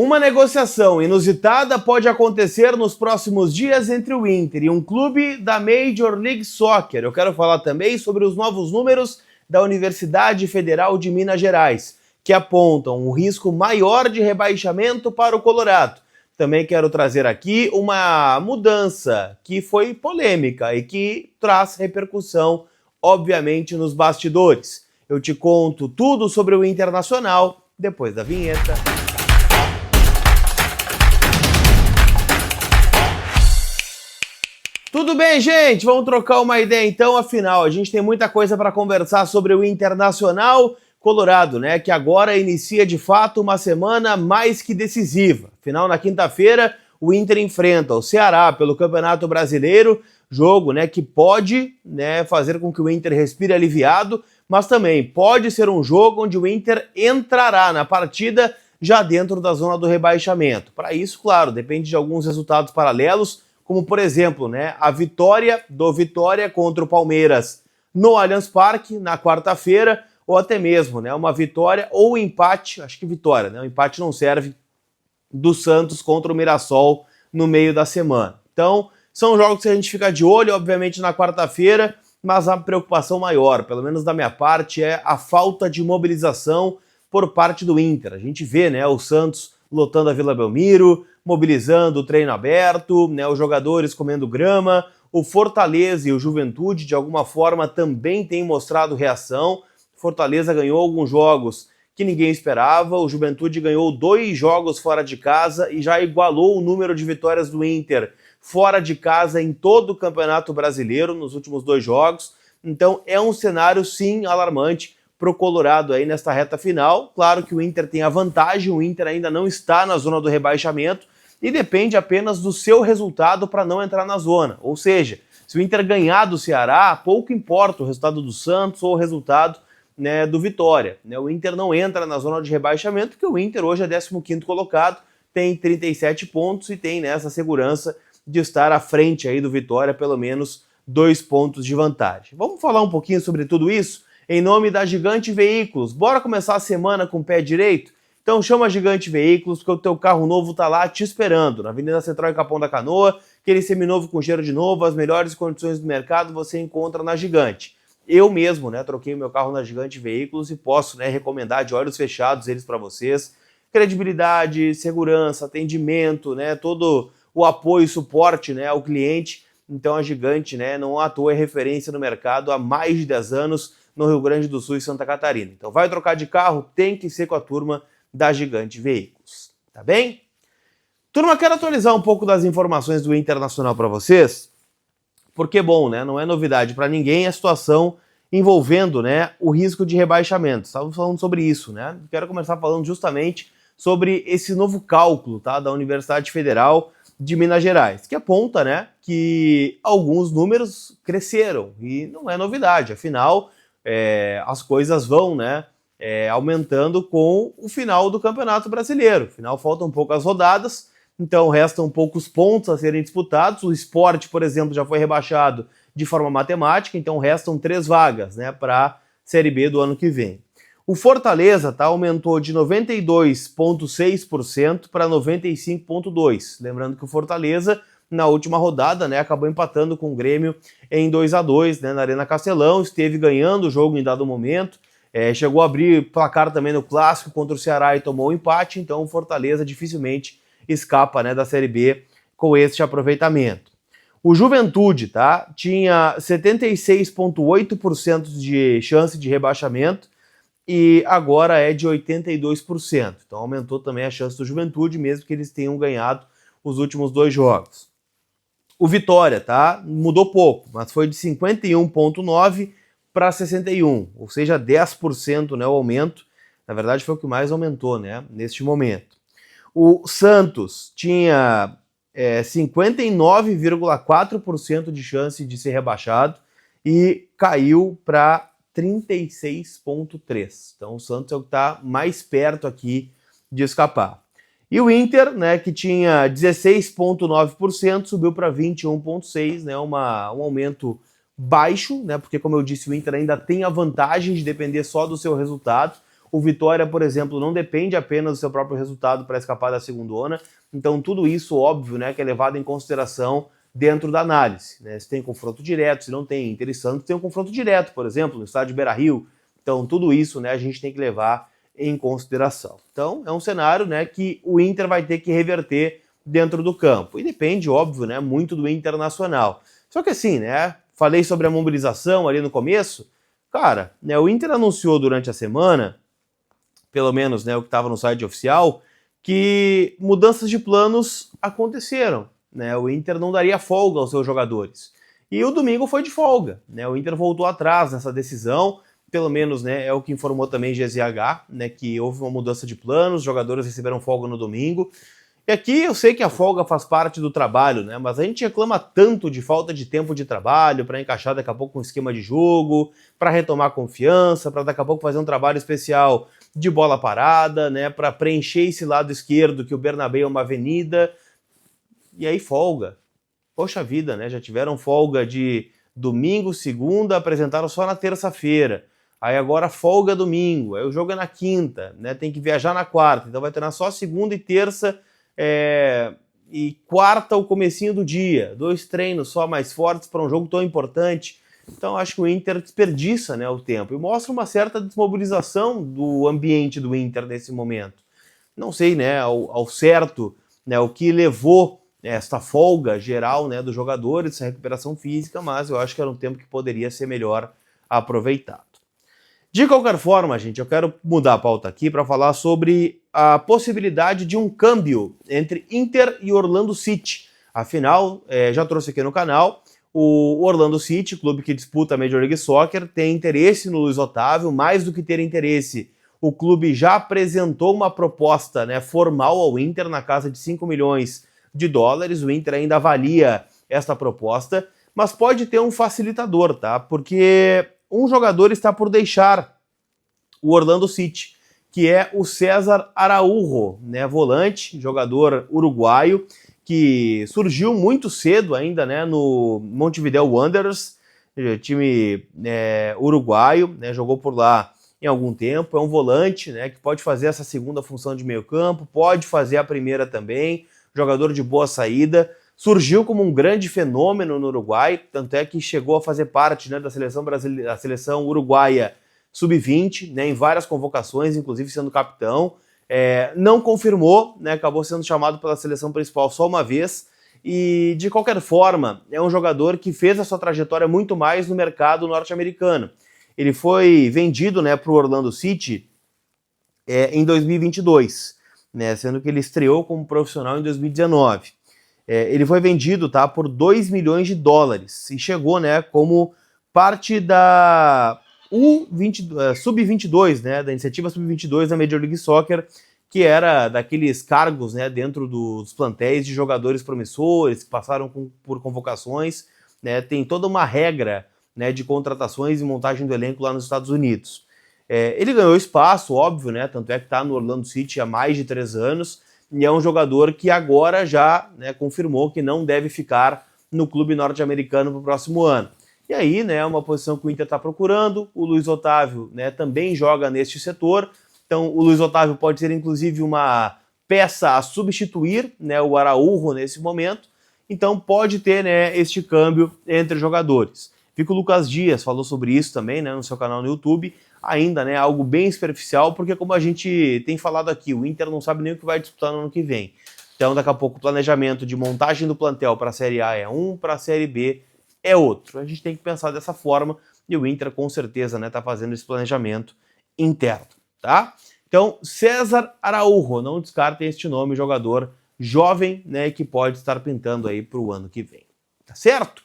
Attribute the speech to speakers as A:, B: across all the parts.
A: Uma negociação inusitada pode acontecer nos próximos dias entre o Inter e um clube da Major League Soccer. Eu quero falar também sobre os novos números da Universidade Federal de Minas Gerais, que apontam um risco maior de rebaixamento para o Colorado. Também quero trazer aqui uma mudança que foi polêmica e que traz repercussão, obviamente, nos bastidores. Eu te conto tudo sobre o Internacional depois da vinheta. Tudo bem, gente? Vamos trocar uma ideia então, afinal, a gente tem muita coisa para conversar sobre o Internacional Colorado, né? Que agora inicia de fato uma semana mais que decisiva. Afinal, na quinta-feira, o Inter enfrenta o Ceará pelo Campeonato Brasileiro, jogo, né, que pode, né, fazer com que o Inter respire aliviado, mas também pode ser um jogo onde o Inter entrará na partida já dentro da zona do rebaixamento. Para isso, claro, depende de alguns resultados paralelos, como, por exemplo, né, a vitória do Vitória contra o Palmeiras no Allianz Parque, na quarta-feira, ou até mesmo, né, uma vitória ou empate, acho que vitória, né, o empate não serve, do Santos contra o Mirassol no meio da semana. Então, são jogos que a gente fica de olho, obviamente, na quarta-feira, mas a preocupação maior, pelo menos da minha parte, é a falta de mobilização por parte do Inter. A gente vê, né, o Santos lotando a Vila Belmiro, mobilizando o treino aberto, né, os jogadores comendo grama, o Fortaleza e o Juventude, de alguma forma, também têm mostrado reação. Fortaleza ganhou alguns jogos que ninguém esperava, o Juventude ganhou 2 jogos fora de casa e já igualou o número de vitórias do Inter fora de casa em todo o Campeonato Brasileiro nos últimos 2 jogos. Então é um cenário, sim, alarmante para o Colorado aí nesta reta final. Claro que o Inter tem a vantagem, o Inter ainda não está na zona do rebaixamento e depende apenas do seu resultado para não entrar na zona. Ou seja, se o Inter ganhar do Ceará, pouco importa o resultado do Santos ou o resultado, né, do Vitória. Né? O Inter não entra na zona de rebaixamento porque o Inter hoje é 15º colocado, tem 37 pontos e tem, né, essa segurança de estar à frente aí do Vitória, pelo menos 2 pontos de vantagem. Vamos falar um pouquinho sobre tudo isso em nome da Gigante Veículos. Bora começar a semana com o pé direito? Então chama a Gigante Veículos, porque o teu carro novo tá lá te esperando, na Avenida Central em Capão da Canoa, aquele seminovo com cheiro de novo, as melhores condições do mercado você encontra na Gigante. Eu mesmo, né, troquei meu carro na Gigante Veículos e posso, né, recomendar de olhos fechados eles para vocês. Credibilidade, segurança, atendimento, né, todo o apoio e suporte, né, ao cliente. Então a Gigante, né, não à toa é referência no mercado há mais de 10 anos no Rio Grande do Sul e Santa Catarina. Então vai trocar de carro, tem que ser com a turma da Gigante Veículos, tá bem? Turma, quero atualizar um pouco das informações do Internacional para vocês, porque, bom, né, não é novidade para ninguém a situação envolvendo, né, o risco de rebaixamento. Estávamos falando sobre isso, né? Quero começar falando justamente sobre esse novo cálculo, tá, da Universidade Federal de Minas Gerais, que aponta, né, que alguns números cresceram e não é novidade, afinal, as coisas vão, né, aumentando com o final do Campeonato Brasileiro. Afinal, faltam poucas rodadas, então restam poucos pontos a serem disputados. O Sport, por exemplo, já foi rebaixado de forma matemática, então restam 3 vagas, né, para a Série B do ano que vem. O Fortaleza, tá, aumentou de 92,6% para 95,2%. Lembrando que o Fortaleza, na última rodada, né, acabou empatando com o Grêmio em 2-2, né, na Arena Castelão, esteve ganhando o jogo em dado momento, chegou a abrir placar também no Clássico contra o Ceará e tomou um empate, então o Fortaleza dificilmente escapa, né, da Série B com este aproveitamento. O Juventude, tá, tinha 76,8% de chance de rebaixamento e agora é de 82%. Então aumentou também a chance do Juventude, mesmo que eles tenham ganhado os últimos 2 jogos. O Vitória, tá, mudou pouco, mas foi de 51,9% para 61%, ou seja, 10%, né, o aumento. Na verdade foi o que mais aumentou, né, neste momento. O Santos tinha 59,4% de chance de ser rebaixado e caiu para 36,3%. Então o Santos é o que está mais perto aqui de escapar. E o Inter, né, que tinha 16,9%, subiu para 21,6%, né, um aumento baixo, né, porque, como eu disse, o Inter ainda tem a vantagem de depender só do seu resultado. O Vitória, por exemplo, não depende apenas do seu próprio resultado para escapar da segundona. Então tudo isso, óbvio, né, que é levado em consideração dentro da análise, né? Se tem confronto direto, se não tem. Inter e Santos tem um confronto direto, por exemplo, no estádio Beira-Rio. Então tudo isso, né, a gente tem que levar em consideração. Então é um cenário, né, que o Inter vai ter que reverter dentro do campo. E depende, óbvio, né, muito do Internacional. Só que assim, né, falei sobre a mobilização ali no começo. Cara, né, o Inter anunciou durante a semana, pelo menos, né, o que estava no site oficial, que mudanças de planos aconteceram, né? O Inter não daria folga aos seus jogadores. E o domingo foi de folga, né? O Inter voltou atrás nessa decisão, pelo menos, né, é o que informou também GZH, né, que houve uma mudança de planos, os jogadores receberam folga no domingo. E aqui eu sei que a folga faz parte do trabalho, né? Mas a gente reclama tanto de falta de tempo de trabalho para encaixar daqui a pouco um esquema de jogo, para retomar confiança, para daqui a pouco fazer um trabalho especial de bola parada, né? Para preencher esse lado esquerdo que o Bernabéu é uma avenida. E aí folga. Poxa vida, né? Já tiveram folga de domingo, segunda, apresentaram só na terça-feira. Aí agora folga domingo, aí o jogo é na quinta, né? Tem que viajar na quarta, então vai treinar só segunda e terça. E quarta o comecinho do dia, 2 treinos só mais fortes para um jogo tão importante. Então acho que o Inter desperdiça, né, o tempo e mostra uma certa desmobilização do ambiente do Inter nesse momento. Não sei, né, ao certo, né, o que levou esta folga geral, né, dos jogadores, essa recuperação física, mas eu acho que era um tempo que poderia ser melhor aproveitado. De qualquer forma, gente, eu quero mudar a pauta aqui para falar sobre a possibilidade de um câmbio entre Inter e Orlando City. Afinal, já trouxe aqui no canal, o Orlando City, clube que disputa a Major League Soccer, tem interesse no Luiz Otávio. Mais do que ter interesse, o clube já apresentou uma proposta, né, formal ao Inter na casa de 5 milhões de dólares. O Inter ainda avalia esta proposta, mas pode ter um facilitador, tá? Porque um jogador está por deixar o Orlando City, que é o César Araújo, né, volante, jogador uruguaio, que surgiu muito cedo ainda, né, no Montevideo Wanderers, time uruguaio, né, jogou por lá em algum tempo, é um volante, né, que pode fazer essa segunda função de meio campo, pode fazer a primeira também, jogador de boa saída. Surgiu como um grande fenômeno no Uruguai, tanto é que chegou a fazer parte, né, da seleção brasileira, da seleção uruguaia sub-20, né, em várias convocações, inclusive sendo capitão. Não confirmou, né, acabou sendo chamado pela seleção principal só uma vez. E de qualquer forma, é um jogador que fez a sua trajetória muito mais no mercado norte-americano. Ele foi vendido, né, para o Orlando City em 2022, né, sendo que ele estreou como profissional em 2019. Ele foi vendido, tá, por 2 milhões de dólares e chegou, né, como parte da Sub-22, né, da iniciativa Sub-22 da Major League Soccer, que era daqueles cargos, né, dentro dos plantéis de jogadores promissores que passaram por convocações, né, tem toda uma regra, né, de contratações e montagem do elenco lá nos Estados Unidos. Ele ganhou espaço, óbvio, né, tanto é que está no Orlando City há mais de 3 anos, e é um jogador que agora já, né, confirmou que não deve ficar no clube norte-americano para o próximo ano. E aí, né, é uma posição que o Inter está procurando. O Luiz Otávio, né, também joga neste setor. Então, o Luiz Otávio pode ser, inclusive, uma peça a substituir, né, o Araújo nesse momento. Então, pode ter, né, este câmbio entre jogadores. Vi que o Lucas Dias falou sobre isso também, né, no seu canal no YouTube. Ainda, né, algo bem superficial, porque como a gente tem falado aqui, o Inter não sabe nem o que vai disputar no ano que vem. Então, daqui a pouco, o planejamento de montagem do plantel para a Série A é um, para a Série B é outro. A gente tem que pensar dessa forma e o Inter, com certeza, né, tá fazendo esse planejamento interno, tá? Então, César Araújo, não descartem este nome, jogador jovem, né, que pode estar pintando aí para o ano que vem, tá certo?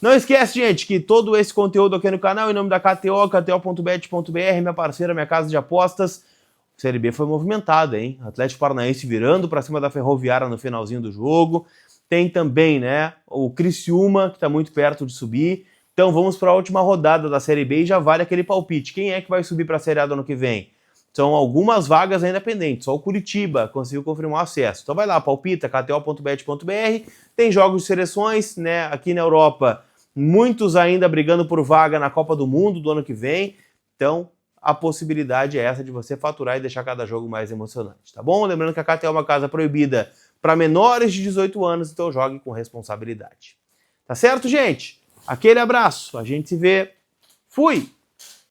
A: Não esquece, gente, que todo esse conteúdo aqui no canal, em nome da KTO, kto.bet.br, minha parceira, minha casa de apostas. A Série B foi movimentada, hein? Atlético Paranaense virando para cima da Ferroviária no finalzinho do jogo. Tem também, né, o Criciúma, que está muito perto de subir. Então vamos para a última rodada da Série B e já vale aquele palpite. Quem é que vai subir para a Série A do ano que vem? São algumas vagas ainda pendentes, só o Curitiba conseguiu confirmar o acesso. Então vai lá, palpita, kto.bet.br, tem jogos de seleções, né, aqui na Europa, muitos ainda brigando por vaga na Copa do Mundo do ano que vem. Então a possibilidade é essa de você faturar e deixar cada jogo mais emocionante, tá bom? Lembrando que a KTO é uma casa proibida para menores de 18 anos, então jogue com responsabilidade. Tá certo, gente? Aquele abraço, a gente se vê. Fui!